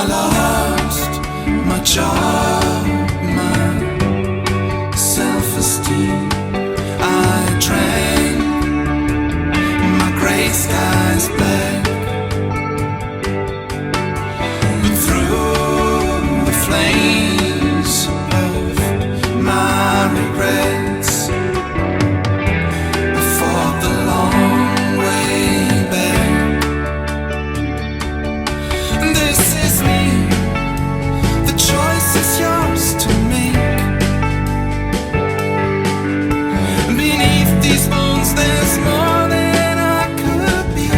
lost much of my self-esteem. I drank my gray skies black, but through the flames of my regrets, I fought the long way back. This is me, the choice is yours to make. Beneath these bones there's more than I could be.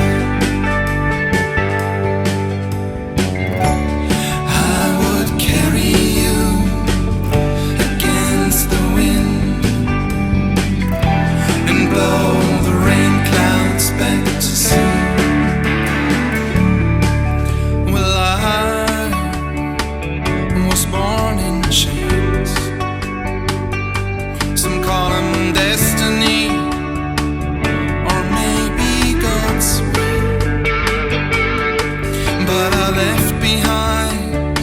I would carry you against the wind and blow the rain clouds back to sea. Well, I was born in chains. Some call them destiny, or maybe God's will. But I left behind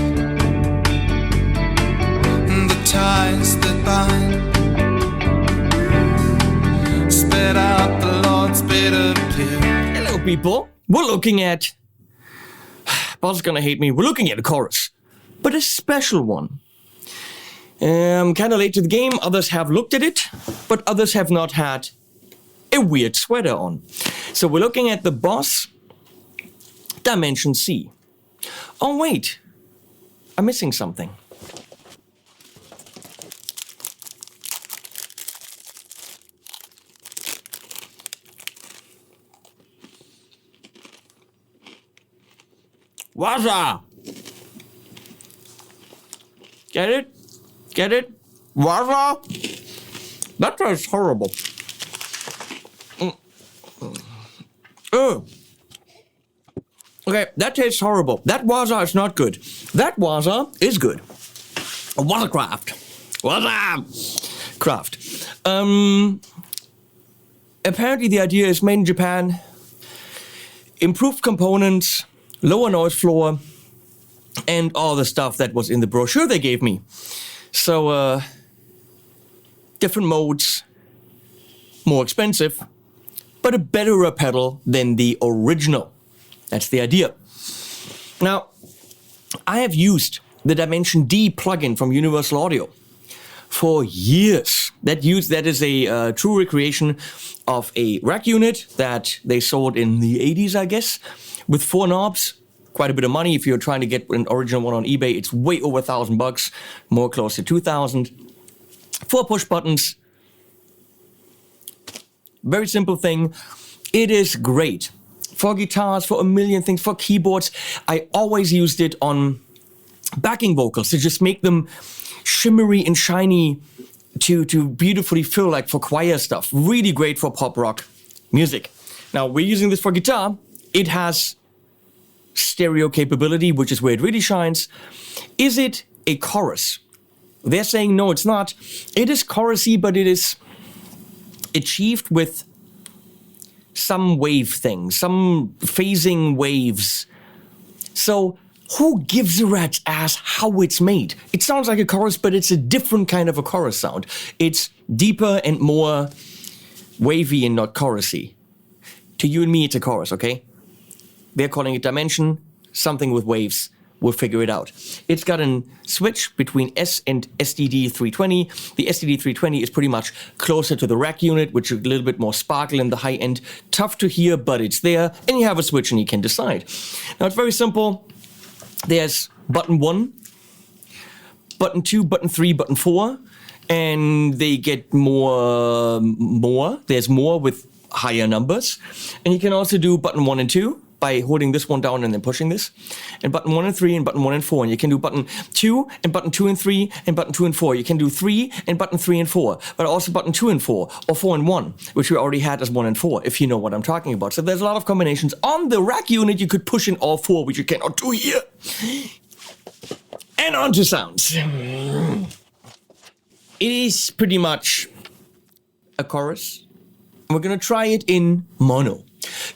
the ties that bind, spit out the Lord's bitter pill. Hello, people. We're looking at... Boss is gonna hate me. We're looking at a chorus, but a special one. Kind of late to the game. Others have looked at it, but others have not had a weird sweater on. So we're looking at the Boss Dimension C. Oh, wait. I'm missing something. Waza! Get it? Get it? Waza? That tastes horrible. Ugh. Okay, that tastes horrible. That Waza is not good. That Waza is good. Waza craft. Waza craft. Apparently the idea is made in Japan. Improved components, lower noise floor, and all the stuff that was in the brochure they gave me. So, different modes, more expensive, but a better pedal than the original. That's the idea. Now, I have used the Dimension D plugin from Universal Audio for years. That is a true recreation of a rack unit that they sold in the 80s, I guess, with 4 knobs. Quite a bit of money. If you're trying to get an original one on eBay, it's way over $1,000, more close to 2,000. 4 push buttons. Very simple thing. It is great for guitars, for a million things, for keyboards. I always used it on backing vocals to just make them shimmery and shiny to beautifully feel like for choir stuff. Really great for pop rock music. Now we're using this for guitar. It has stereo capability, which is where it really shines. Is it a chorus? They're saying no, it's not. It is chorusy, but it is achieved with some wave things, some phasing waves. So who gives a rat's ass how it's made? It sounds like a chorus, but it's a different kind of a chorus sound. It's deeper and more wavy and not chorusy. To you and me, it's a chorus, okay? They're calling it Dimension, something with waves. We'll figure it out. It's got a switch between S and SDD320. The SDD320 is pretty much closer to the rack unit, which is a little bit more sparkle in the high end. Tough to hear, but it's there. And you have a switch and you can decide. Now it's very simple. There's button 1, button 2, button 3, button 4. And they get more. There's more with higher numbers. And you can also do button 1 and 2. By holding this one down and then pushing this, and button 1 and 3 and button 1 and 4, and you can do button 2 and button 2 and 3 and button 2 and 4. You can do 3 and button 3 and 4, but also button 2 and 4 or 4 and 1, which we already had as 1 and 4, if you know what I'm talking about. So there's a lot of combinations on the rack unit. You could push in all 4, which you cannot do here. And on to sounds. It is pretty much a chorus. We're gonna try it in mono.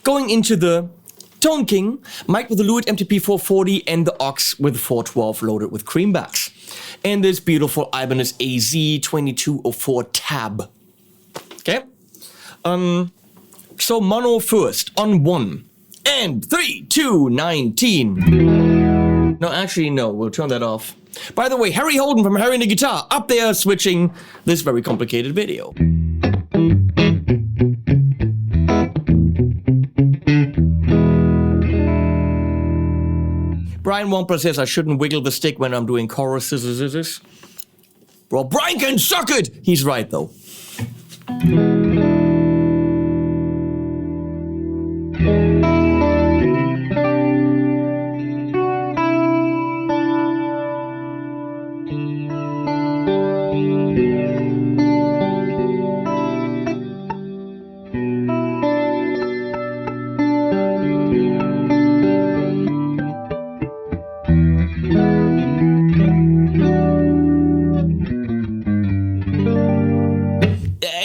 Going into the Tone King, mic with the Lewitt MTP 440 and the aux with 412 loaded with creambacks. And this beautiful Ibanez AZ2204 tab. Okay? So mono first on 1. And 3, 2, 19. No, actually, no, we'll turn that off. By the way, Harry Holden from Harry and the Guitar up there switching this very complicated video. Brian Wampler says I shouldn't wiggle the stick when I'm doing choruses. Well, Brian can suck it! He's right, though.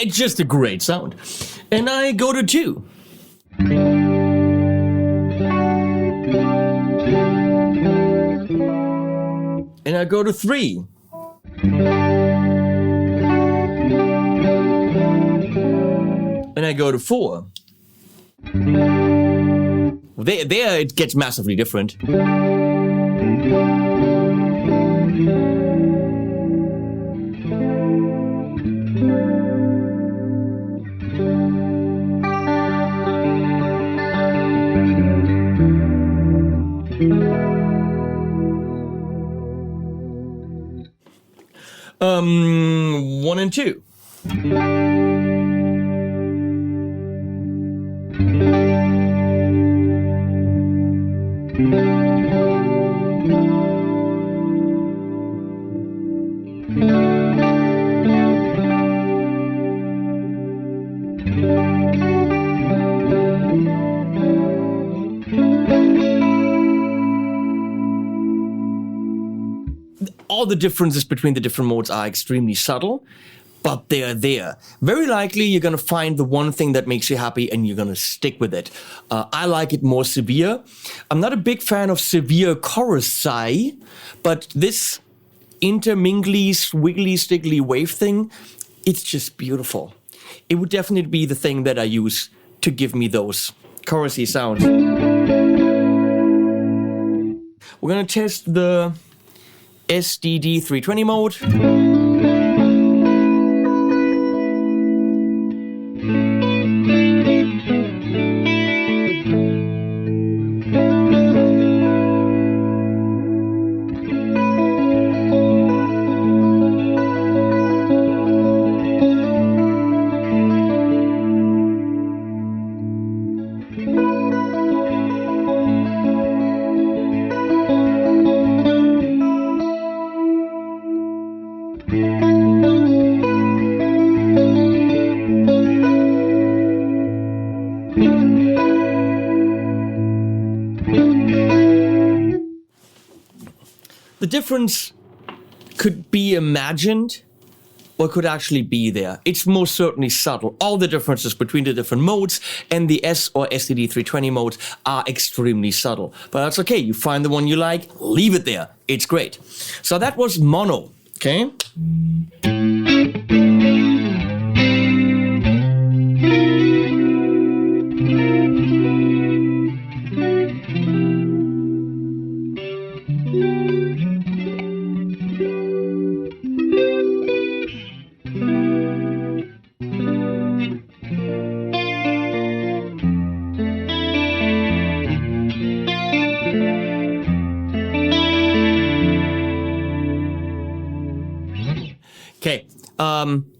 It's just a great sound. And I go to 2. And I go to 3. And I go to 4. There it gets massively different. One and 2. All the differences between the different modes are extremely subtle, but they're there. Very likely you're going to find the one thing that makes you happy and you're going to stick with it. I like it more severe. I'm not a big fan of severe chorus-y, but this intermingly, wiggly, stiggly wave thing, it's just beautiful. It would definitely be the thing that I use to give me those chorusy sounds. We're going to test the SDD 320 mode. The difference could be imagined or could actually be there. It's most certainly subtle. All the differences between the different modes and the S or SDD 320 modes are extremely subtle. But that's okay. You find the one you like, leave it there. It's great. So that was mono, okay? Okay,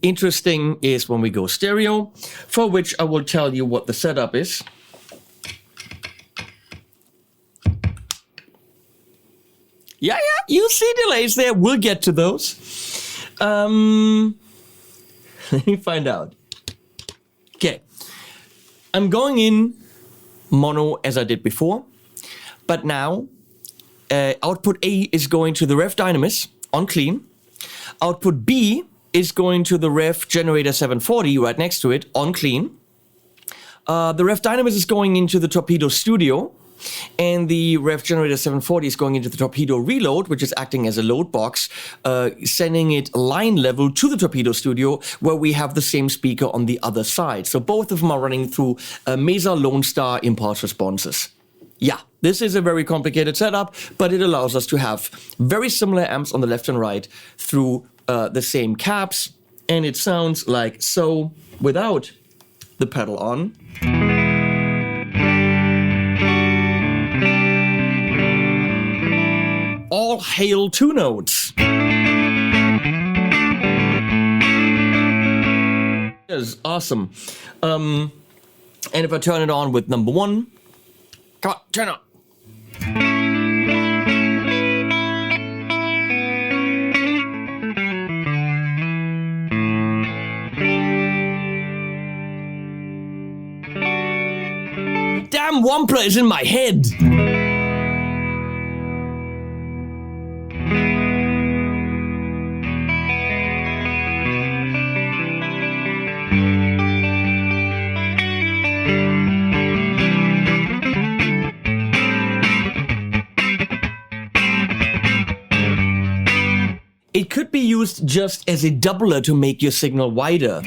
interesting is when we go stereo, for which I will tell you what the setup is. Yeah, you see delays there. We'll get to those. Let me find out. Okay, I'm going in mono as I did before, but now output A is going to the Revv Dynamis on clean. Output B is going to the Revv Generator 740 right next to it on clean. The Revv Dynamis is going into the Torpedo Studio and the Revv Generator 740 is going into the Torpedo Reload, which is acting as a load box, sending it line level to the Torpedo Studio, where we have the same speaker on the other side. So both of them are running through Mesa Lone Star impulse responses. Yeah, this is a very complicated setup, but it allows us to have very similar amps on the left and right through the same cabs, and it sounds like so without the pedal on. All hail 2 notes. That is awesome. And if I turn it on with number 1, come on, turn on. Damn, Wampler is in my head. It could be used just as a doubler to make your signal wider.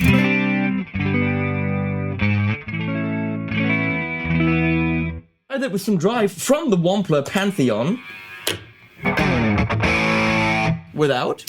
Try that with some drive from the Wampler Pantheon. Without.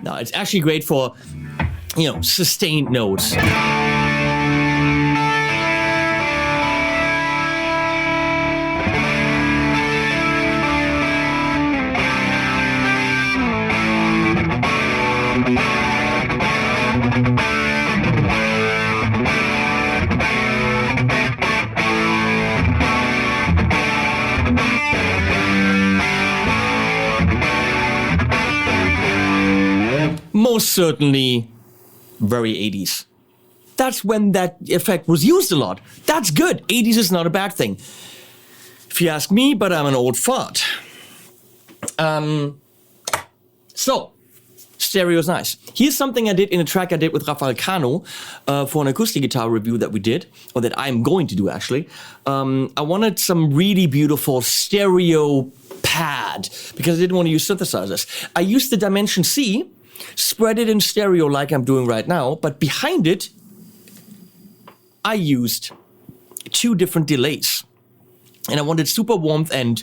No, it's actually great for, you know, sustained notes. Most certainly very 80s. That's when that effect was used a lot. That's good. 80s is not a bad thing, if you ask me, but I'm an old fart. So, stereo is nice. Here's something I did in a track I did with Rafael Cano for an acoustic guitar review that we did, or that I'm going to do actually. I wanted some really beautiful stereo pad because I didn't want to use synthesizers. I used the Dimension C, spread it in stereo like I'm doing right now, but behind it, I used 2 different delays. And I wanted super warmth and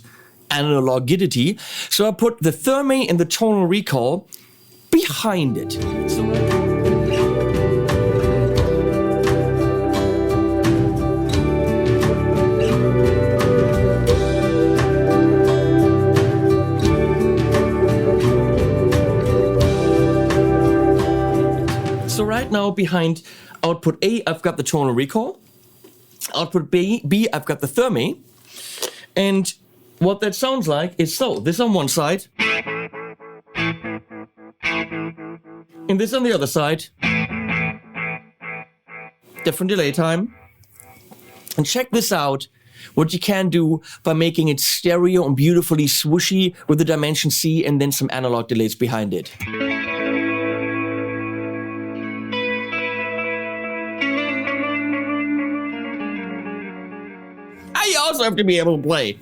analogidity, so I put the Therme and the tonal recall behind it. So right now behind output A, I've got the tonal recall. Output B, I've got the Therme. And what that sounds like is so. This on one side. And this on the other side. Different delay time. And check this out, what you can do by making it stereo and beautifully swooshy with the Dimension C and then some analog delays behind it. I also have to be able to play.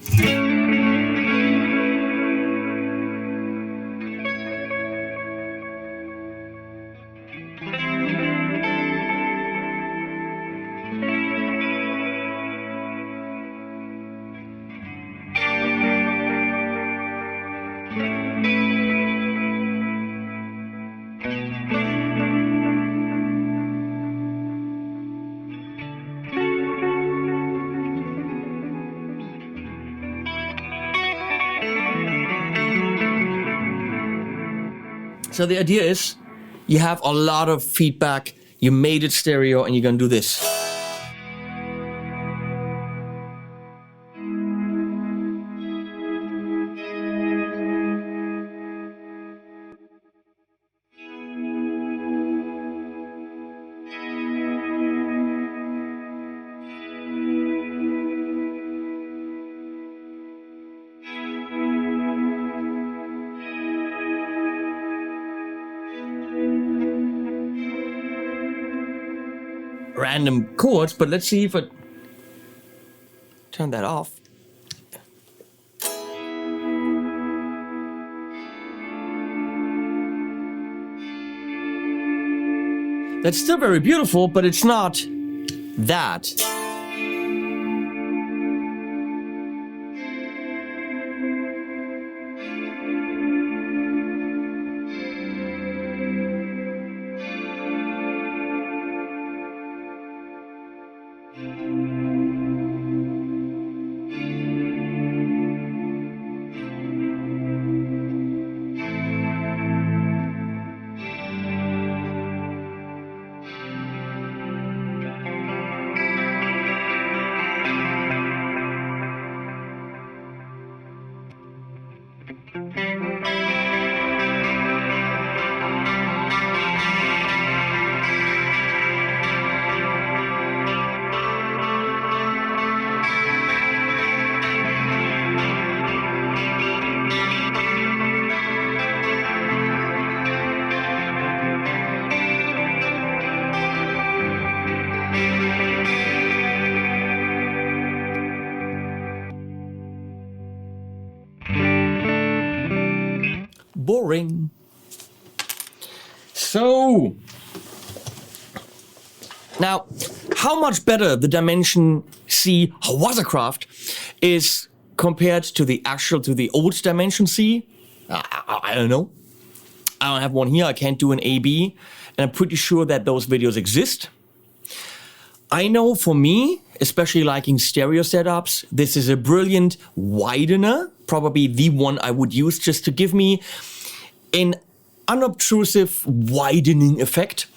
So the idea is, you have a lot of feedback, you made it stereo, and you're gonna do this. Random chords, but let's see if I turn that off. That's still very beautiful, but it's not that. Boring. So, now, how much better the Dimension C Wazacraft is compared to the old Dimension C? I don't know. I don't have one here. I can't do an A/B, and I'm pretty sure that those videos exist. I know for me, especially liking stereo setups, this is a brilliant widener, probably the one I would use just to give me an unobtrusive widening effect.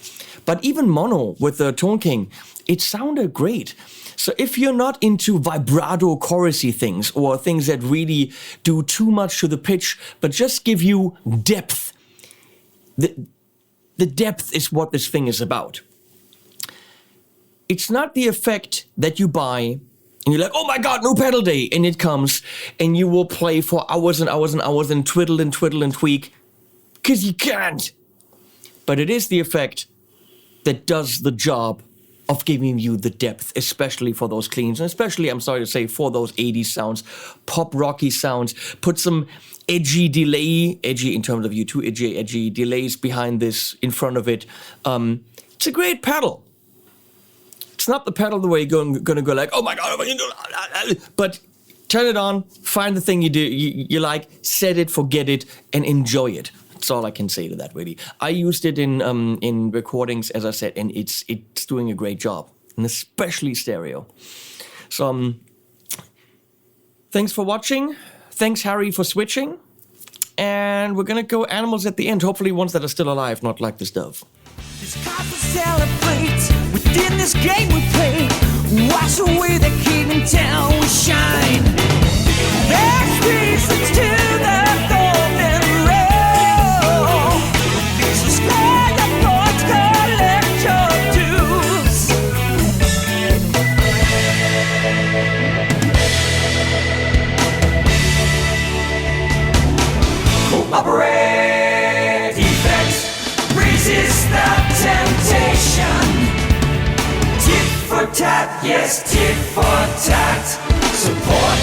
But even mono with the Tone King, it sounded great. So if you're not into vibrato chorusy things or things that really do too much to the pitch, but just give you depth, the depth is what this thing is about. It's not the effect that you buy and you're like, oh my God, new pedal day. And it comes and you will play for hours and hours and hours and twiddle and twiddle and tweak because you can't. But it is the effect that does the job of giving you the depth, especially for those cleans, and especially, I'm sorry to say, for those 80s sounds, pop rocky sounds. Put some edgy delay, edgy in terms of U2, edgy delays behind this, in front of it. It's a great pedal. It's not the pedal the way you're gonna go like, oh my God, but turn it on, find the thing you like, set it, forget it, and enjoy it. That's all I can say to that, really. I used it in recordings, as I said, and it's doing a great job, and especially stereo. So, thanks for watching. Thanks, Harry, for switching. And we're gonna go animals at the end, hopefully ones that are still alive, not like this dove. It's cause we celebrate within this game we play. Wash away the king until we shine. There's reasons to the golden road. This is where the poets collect your dues. Cooperate, effects, resist the temptation. Tit for tat, yes, tit for tat. Support